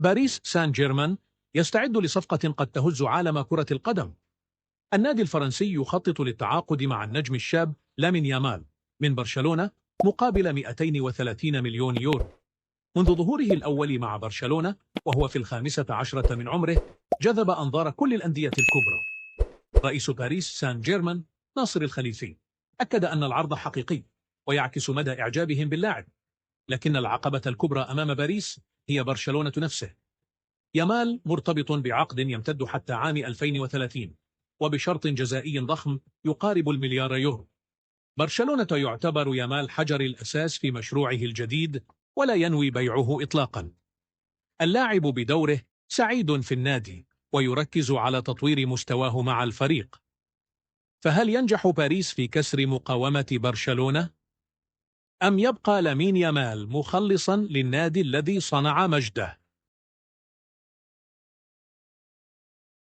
باريس سان جيرمان يستعد لصفقة قد تهز عالم كرة القدم. النادي الفرنسي يخطط للتعاقد مع النجم الشاب لامين يامال من برشلونة مقابل 230 مليون يورو. منذ ظهوره الأول مع برشلونة وهو في 15 من عمره جذب أنظار كل الأندية الكبرى. رئيس باريس سان جيرمان ناصر الخليفي أكد أن العرض حقيقي ويعكس مدى إعجابهم باللاعب، لكن العقبة الكبرى أمام باريس هي برشلونة نفسه. يامال مرتبط بعقد يمتد حتى عام 2030 وبشرط جزائي ضخم يقارب المليار يورو. برشلونة يعتبر يامال حجر الأساس في مشروعه الجديد ولا ينوي بيعه إطلاقا. اللاعب بدوره سعيد في النادي ويركز على تطوير مستواه مع الفريق. فهل ينجح باريس في كسر مقاومة برشلونة؟ أم يبقى لامين يامال مخلصا للنادي الذي صنع مجده؟